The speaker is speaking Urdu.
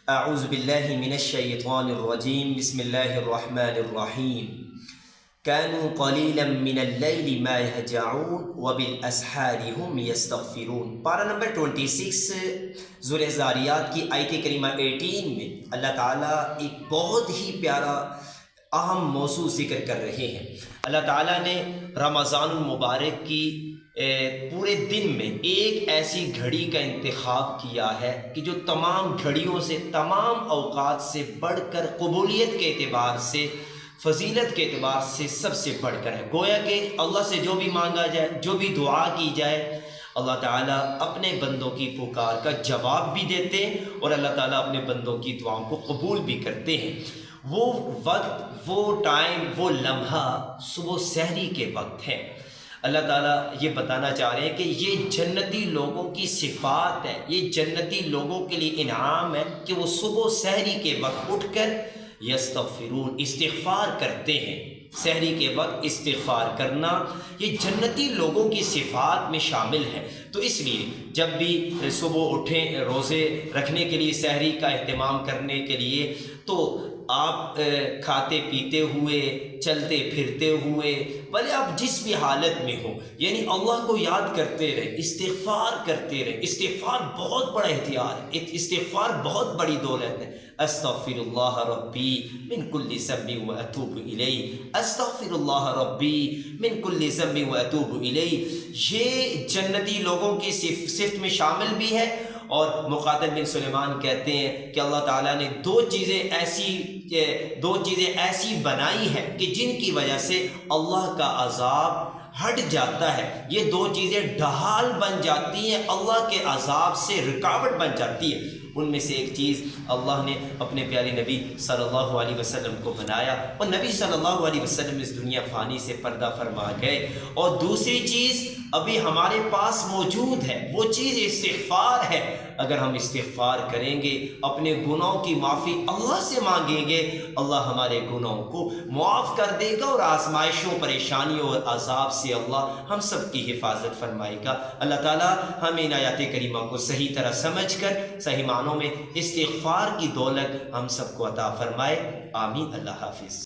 اعوذ باللہ من الشیطان الرجیم بسم اللہ الرحمن الرحیم كانوا قلیلا من اللیل ما یہجعون وبالاسحار هم یستغفرون۔ پارہ نمبر 26 سورہ ذاریات کی آیت کریمہ 18 میں اللہ تعالیٰ ایک بہت ہی پیارا اہم موضوع ذکر کر رہے ہیں۔ اللہ تعالیٰ نے رمضان المبارک کی پورے دن میں ایک ایسی گھڑی کا انتخاب کیا ہے کہ جو تمام گھڑیوں سے، تمام اوقات سے بڑھ کر قبولیت کے اعتبار سے، فضیلت کے اعتبار سے سب سے بڑھ کر ہے۔ گویا کہ اللہ سے جو بھی مانگا جائے، جو بھی دعا کی جائے، اللہ تعالیٰ اپنے بندوں کی پکار کا جواب بھی دیتے ہیں اور اللہ تعالیٰ اپنے بندوں کی دعاؤں کو قبول بھی کرتے ہیں۔ وہ وقت، وہ ٹائم، وہ لمحہ صبح سحری کے وقت ہے۔ اللہ تعالیٰ یہ بتانا چاہ رہے ہیں کہ یہ جنتی لوگوں کی صفات ہے، یہ جنتی لوگوں کے لیے انعام ہے کہ وہ صبح سحری کے وقت اٹھ کر یستغفرون، استغفار کرتے ہیں۔ سحری کے وقت استغفار کرنا یہ جنتی لوگوں کی صفات میں شامل ہے۔ تو اس لیے جب بھی صبح اٹھیں روزے رکھنے کے لیے، سحری کا اہتمام کرنے کے لیے، تو آپ کھاتے پیتے ہوئے، چلتے پھرتے ہوئے، بھلے آپ جس بھی حالت میں ہو، یعنی اللہ کو یاد کرتے رہیں، استغفار کرتے رہیں۔ استغفار بہت بڑا اختیار ہے، استغفار بہت بڑی دولت ہے۔ استغفر اللہ ربی من کل ذنب واتوب الیہ، استغفر اللہ ربی من کل ذنب واتوب الیہ، یہ جنتی لوگوں کی صفت میں شامل بھی ہے۔ اور مقاتل بن سلیمان کہتے ہیں کہ اللہ تعالیٰ نے دو چیزیں ایسی بنائی ہیں کہ جن کی وجہ سے اللہ کا عذاب ہٹ جاتا ہے۔ یہ دو چیزیں ڈھال بن جاتی ہیں، اللہ کے عذاب سے رکاوٹ بن جاتی ہے۔ ان میں سے ایک چیز اللہ نے اپنے پیارے نبی صلی اللہ علیہ وسلم کو بنایا اور نبی صلی اللہ علیہ وسلم اس دنیا فانی سے پردہ فرما گئے۔ اور دوسری چیز ابھی ہمارے پاس موجود ہے، وہ چیز استغفار ہے۔ اگر ہم استغفار کریں گے، اپنے گناہوں کی معافی اللہ سے مانگیں گے، اللہ ہمارے گناہوں کو معاف کر دے گا اور آزمائشوں، پریشانیوں اور عذاب سے اللہ ہم سب کی حفاظت فرمائے گا۔ اللہ تعالیٰ ہمیں ان آیات کریمہ کو صحیح طرح سمجھ کر صحیح معنوں میں استغفار کی دولت ہم سب کو عطا فرمائے۔ آمین۔ اللہ حافظ۔